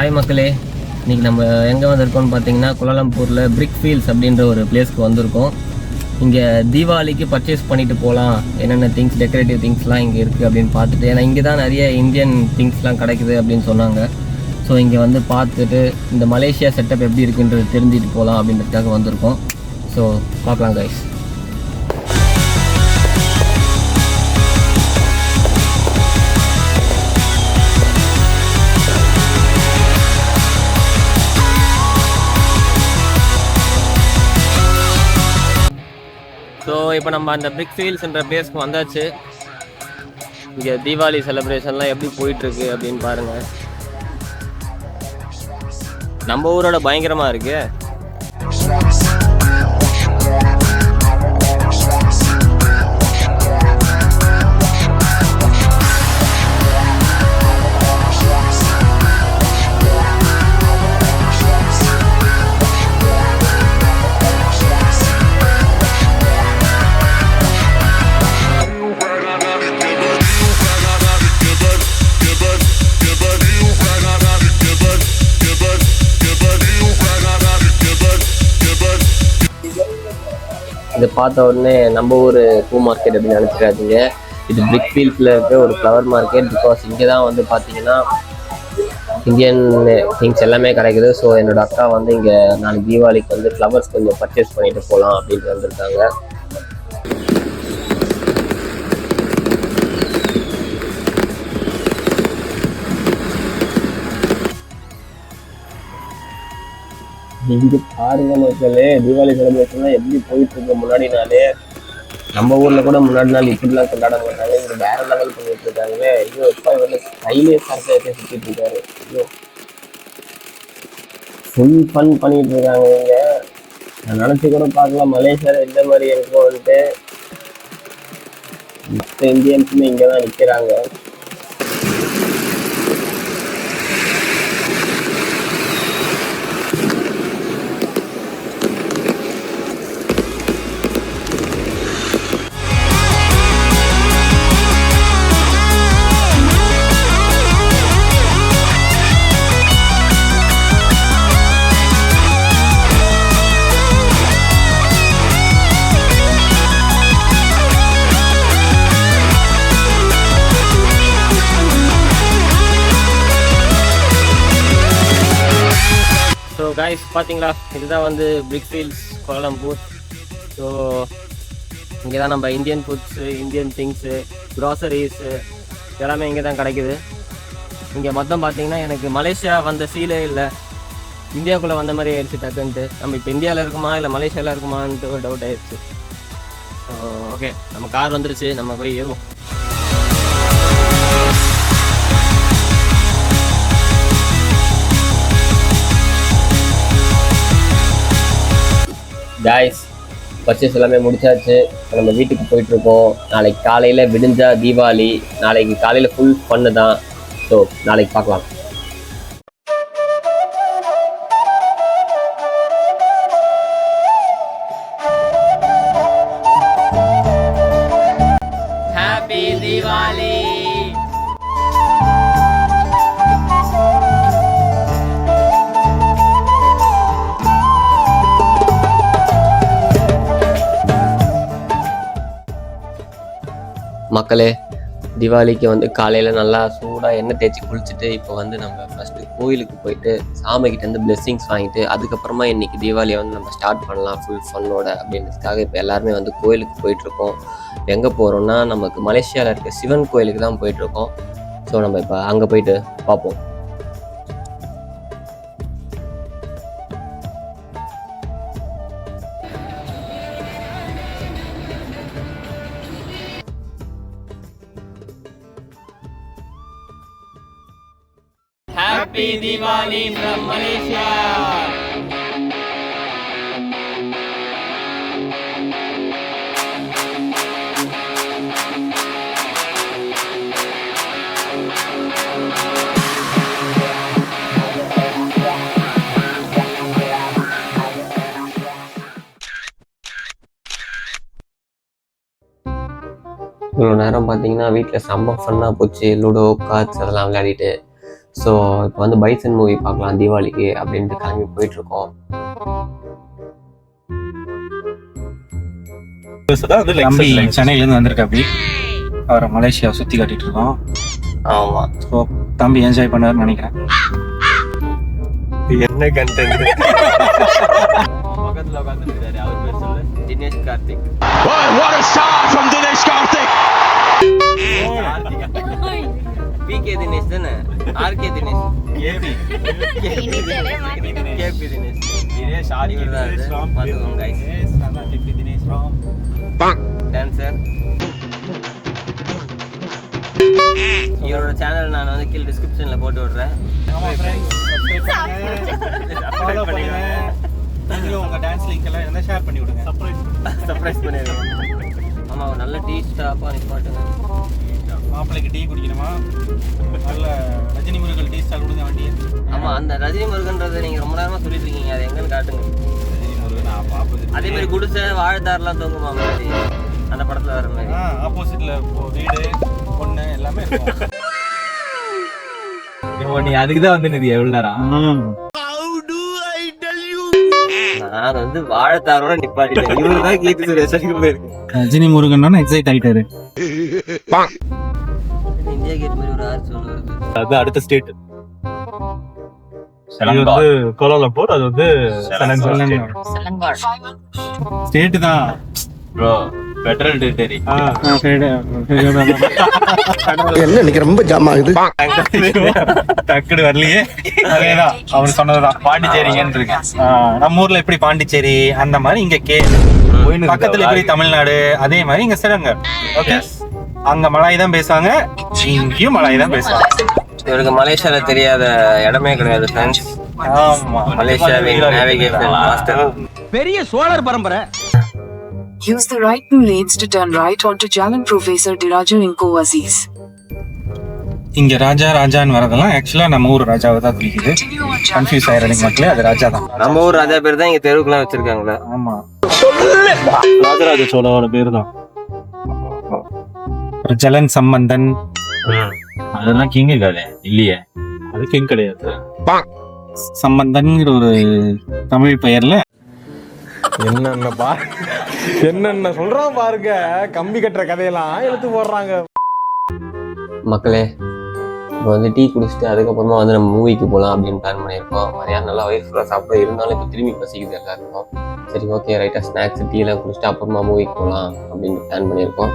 Hi மக்களே, இன்றைக்கி நம்ம எங்கே வந்திருக்கோம்னு பார்த்தீங்கன்னா கோலாலம்பூரில் பிரிக் ஃபீல்ட்ஸ் அப்படின்ற ஒரு பிளேஸ்க்கு வந்திருக்கோம். இங்கே தீபாவளிக்கு பர்ச்சேஸ் பண்ணிட்டு போகலாம், என்னென்ன திங்ஸ் டெக்கரேட்டிவ் திங்ஸ்லாம் இங்கே இருக்குது அப்படின்னு பார்த்துட்டு, ஏன்னா இங்கே தான் நிறைய இந்தியன் திங்ஸ்லாம் கிடைக்குது அப்படின்னு சொன்னாங்க. ஸோ இங்கே வந்து பார்த்துட்டு இந்த மலேசியா செட்டப் எப்படி இருக்குன்றது தெரிஞ்சுட்டு போகலாம் அப்படின்றதுக்காக வந்திருக்கோம். ஸோ பார்க்கலாம் கைஸ். ஸோ இப்போ நம்ம அந்த பிரிக் ஃபீல்ட்ஸ்ன்ற பிளேஸ்க்கு வந்தாச்சு. இங்கே தீபாவளி செலிப்ரேஷன்லாம் எப்படி போயிட்டுருக்கு அப்படின்னு பாருங்கள். நம்ம ஊரோட பயங்கரமாக இருக்கு. இதை பார்த்த உடனே நம்ம ஊர் பூ மார்க்கெட் அப்படின்னு நினச்சிக்காதீங்க. இது பிரிக் ஃபீல்ட்ஸில் இருக்க ஒரு ஃப்ளவர் மார்க்கெட். பிகாஸ் இங்கே தான் வந்து பார்த்தீங்கன்னா இந்தியன் திங்ஸ் எல்லாமே கிடைக்குது. ஸோ என்னோடய அக்கா வந்து இங்கே நாளைக்கு தீபாவளிக்கு வந்து ஃப்ளவர்ஸ் கொஞ்சம் பர்ச்சேஸ் பண்ணிட்டு போகலாம் அப்படின்ட்டு வந்திருக்காங்க. இங்கே பாருங்க மக்களே, தீபாவளி செலிப்ரேஷன்லாம் எப்படி போயிட்டு இருக்கு. முன்னாடி நாளே நம்ம ஊர்ல கூட முன்னாடி நாள் இப்படிலாம் கொண்டாட மாட்டாங்க, இங்க வேற லெவல் பண்ணிட்டு இருக்காங்க. ஐயோ எப்பா இவரு கையிலே சரக்கு சுத்திட்டு இருக்காரு. ஐயோ ஃபுல் ஃபன் பண்ணிட்டு இருக்காங்க இங்க. நான் நினைச்சு கூட பார்க்கலாம் மலேசியால எந்த மாதிரி இருக்கும்ட்டு. மற்ற இந்தியன்ஸுமே இங்கதான் நிக்கிறாங்க. ஸோ கைஸ் பார்த்தீங்களா, இதுதான் வந்து பிரிக் ஃபீல்ட்ஸ் கோலாலம்பூர். ஸோ இங்கே தான் நம்ம இந்தியன் ஃபுட்ஸு, இந்தியன் திங்ஸு, க்ராசரிஸு எல்லாமே இங்கே தான் கிடைக்குது. இங்கே மொத்தம் பார்த்தீங்கன்னா எனக்கு மலேசியா வந்த ஃபீலே இல்லை, இந்தியாவுக்குள்ளே வந்த மாதிரி ஆயிடுச்சு டக்குன்ட்டு. நம்ம இப்போ இந்தியாவில் இருக்குமா இல்லை மலேசியாவில் இருக்குமான்ட்டு ஒரு டவுட் ஆயிடுச்சு. ஓகே, நம்ம கார் வந்துருச்சு, நம்ம போய் ஏறுவோம். கைஸ் பர்ச்சேஸ் எல்லாமே முடிச்சாச்சு. நம்ம வீட்டுக்கு போயிட்டுருக்கோம். நாளைக்கு காலையில் விடிஞ்சா தீபாவளி, நாளைக்கு காலையில் ஃபுல் ஃபன்னு தான். ஸோ நாளைக்கு பார்க்கலாம். ஹாப்பி தீபாவளி. மக்களே, தீபாவளிக்கு வந்து காலையில் நல்லா சூடாக எண்ணெய் தேய்ச்சி குளிச்சுட்டு இப்போ வந்து நம்ம ஃபஸ்ட்டு கோயிலுக்கு போயிட்டு சாமிக்கிட்டேருந்து பிளெஸ்ஸிங்ஸ் வாங்கிட்டு அதுக்கப்புறமா இன்றைக்கி தீபாவளியை வந்து நம்ம ஸ்டார்ட் பண்ணலாம் ஃபுல் ஃபன்னோட அப்படின்றதுக்காக இப்போ எல்லாருமே வந்து கோயிலுக்கு போயிட்டுருக்கோம். எங்கே போகிறோன்னா நமக்கு மலேசியாவில் இருக்க சிவன் கோயிலுக்கு தான் போயிட்டுருக்கோம். ஸோ நம்ம இப்போ அங்கே போயிட்டு பார்ப்போம். Happy Diwali from Malaysia. இவ்வளோ நேரம் பார்த்தீங்கன்னா வீட்டில் செம்ம ஃபன்னாக போச்சு. லூடோ, கார்ட்ஸ் அதெல்லாம் விளையாடிட்டு ஸோ இப்போ வந்து பைசன் மூவி பார்க்கலாம் தீபாவளிக்கு அப்படின்ட்டு கிளம்பி போயிட்டுருக்கோம். தம்பி சென்னையிலேருந்து வந்திருக்காப்பி, அவரை மலேசியா சுற்றி காட்டிட்டு இருக்கோம். ஆமாம், ஸோ தம்பி என்ஜாய் பண்ணாருன்னு நினைக்கிறேன். என்ன கண்டென்ட் பக்கத்தில் உட்காந்துருக்காரு, அவர் பேர் சொல்லு, Dinesh Karthik. What a shot from Dinesh Karthik! PK Dinesh தானே, ஆர்கே தினேஷ், கேபி தினேஷ், பார்த்துக்கோங்க கைஸ். டான்சர் இவரோட சேனல் நான் வந்து கீழே டிஸ்கிரிப்ஷன்ல போட்டு விடுறேன். சர்ப்ரைஸ் பண்ணிடுங்க. ஆமா, ஒரு நல்ல டீ ஸ்டாப்பா நிப்பாட்டுங்க. மாப்பிள்ளைக்கு டீ குடிக்கணுமா? நல்ல ரஜினி முருகன் டீ ஸ்டால் கொடுங்க வண்டி. ஆமா, அந்த ரஜினி முருகன்றதை நீங்க ரொம்ப நேரமா சொல்லிட்டு இருக்கீங்க, அது எங்கன்னு காட்டுங்க. அதே மாதிரி குடிசை வாழைத்தாரெல்லாம் தூங்குமா மாதிரி அந்த படத்துல வர மாதிரி ஆப்போசிட்ல வீடு பொண்ணு எல்லாமே இருக்கும். நீ அதுக்குதான் வந்து நிதி எவ்வளவு நேரம் நான் வந்து வாழைத்தாரோட நிப்பாட்டிட்டேன். இவருதான் கீர்த்தி சுரேஷனுக்கு போயிருக்கு. ரஜினி முருகன் எக்ஸைட் ஆயிட்டாரு. இந்தியா கேட் மாதிரி ஒரு ஆர்ச் ஒன்று வருது. அது அடுத்த ஸ்டேட். இது வந்து கோலாலம்பூர், அது வந்து ஸ்டேட் தான் ப்ரோ, பெட்ரோல் டெரிட்டரி. என்ன இன்னைக்கு ரொம்ப ஜாம் ஆகுது. டக்குனு வரலையே. அதேதான் அவர் சொன்னதுதான், பாண்டிச்சேரிங்கன்னு இருக்கேன். நம்ம ஊர்ல எப்படி பாண்டிச்சேரி அந்த மாதிரி இங்க பக்கத்துல எப்படி தமிழ்நாடு, அதே மாதிரி இங்க சிலங்க. ஓகே, அங்க மலாய் தான் பேசுவாங்க, இங்கேயும் மலாய் தான் பேசுவாங்க. இவருக்கு மலேசியால தெரியாத இடமே கிடையாது ஃப்ரெண்ட்ஸ். ஆமா, மலேசியாவின் நேவிகேஷன் மாஸ்டர். பெரிய சோழர் பரம்பரை. Use the right 2 lanes to turn right onto Jalan Professor Diraja Inko Aziz. இங்க ராஜா ராஜான்னு வரதெல்லாம் ஆக்சுவலா நம்ம ஊர் ராஜாவை தான் குறிக்குது. கன்ஃபியூஸ் ஆயிரீங்க மக்களே, அது ராஜா தான். நம்ம ஊர் ராஜா பேர் தான் இங்க தெருவுக்குலாம் வச்சிருக்காங்களா? ஆமா, ராஜராஜ சோழோட பேர் தான். ஜலன் சம்பந்தன், அதெல்லாம் கிங் கிடையாது இல்லையே, அது கிங் கிடையாது. சம்பந்தன்ங்கிற ஒரு தமிழ் பெயர்ல என்னென்ன சொல்றான் பாருங்க. கம்பி கட்டுற கதையெல்லாம் எடுத்து போடுறாங்க. மக்களே, இப்போ வந்து டீ குடிச்சிட்டு அதுக்கப்புறமா வந்து நம்ம மூவிக்கு போகலாம் அப்படின்னு பிளான் பண்ணியிருக்கோம். மதியானம் நல்லா வயிறு ஃபுல்லாக சாப்பிட இருந்தாலும் இப்போ திரும்பி பசிக்குது எல்லாருக்கும். சரி, ஓகே, ரைட்டாக ஸ்நாக்ஸ் டீலாம் குடிச்சிட்டு அப்புறமா மூவிக்கு போகலாம் அப்படின்னு பிளான் பண்ணியிருக்கோம்.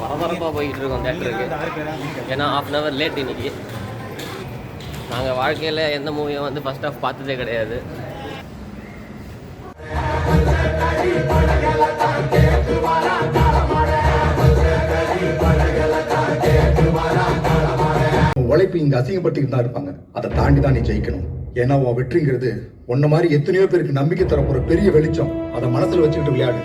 பரபரப்பாக போய்கிட்டு இருக்கோம் தேட்டருக்கு. ஏன்னா 1/2 hour லேட் இன்னைக்கு. நாங்கள் வாழ்க்கையில் எந்த மூவியும் வந்து ஃபர்ஸ்ட் ஹாஃப் பார்த்ததே கிடையாது. உழைப்பு இங்க அசிங்கப்பட்டுக்கிட்டு தான் இருப்பாங்க. அதை தாண்டி தான் நீ ஜெயிக்கணும். ஏன்னா உன் வெற்றிங்கிறது உன்ன மாதிரி எத்தனையோ பேருக்கு நம்பிக்கை தரப்போற பெரிய வெளிச்சம். அதை மனசுல வச்சுக்கிட்டு விளையாடு.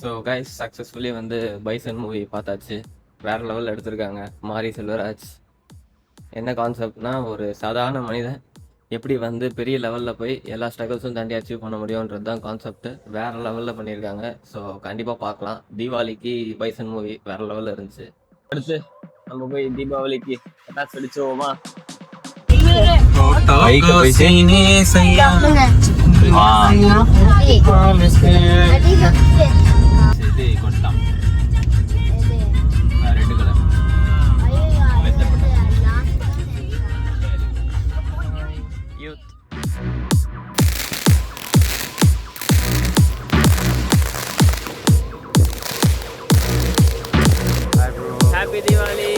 ஸோ கைஸ், சக்ஸஸ்ஃபுல்லி வந்து பைசன் மூவி பார்த்தாச்சு. வேறு லெவலில் எடுத்திருக்காங்க. மாரி செல்வராஜ். என்ன கான்செப்ட்னா, ஒரு சாதாரண மனிதன் எப்படி வந்து பெரிய லெவலில் போய் எல்லா ஸ்ட்ரகிள்ஸும் தாண்டி அச்சீவ் பண்ண முடியுன்றது தான் கான்செப்ட்டு. வேறு லெவலில் பண்ணியிருக்காங்க. ஸோ கண்டிப்பாக பார்க்கலாம். தீபாவளிக்கு பைசன் மூவி வேறு லெவலில் இருந்துச்சு. அடுத்து நம்ம போய் தீபாவளிக்கு பட்டாசு வெடிச்சோமா? கொண்டாம் red colour youth. Happy Deepavali.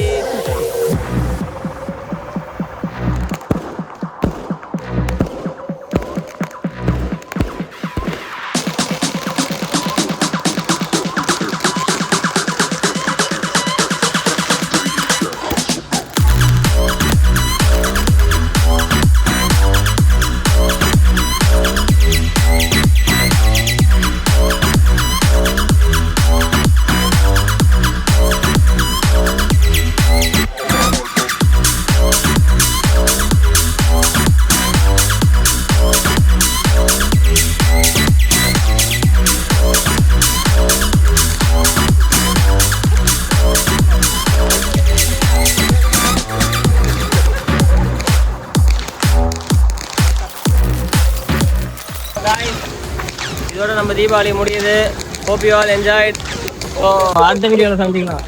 guys, இதோட நம்ம தீபாவளி முடியுது. Hope you all enjoyed. அடுத்த வீடியோவில் சந்திக்கலாம்.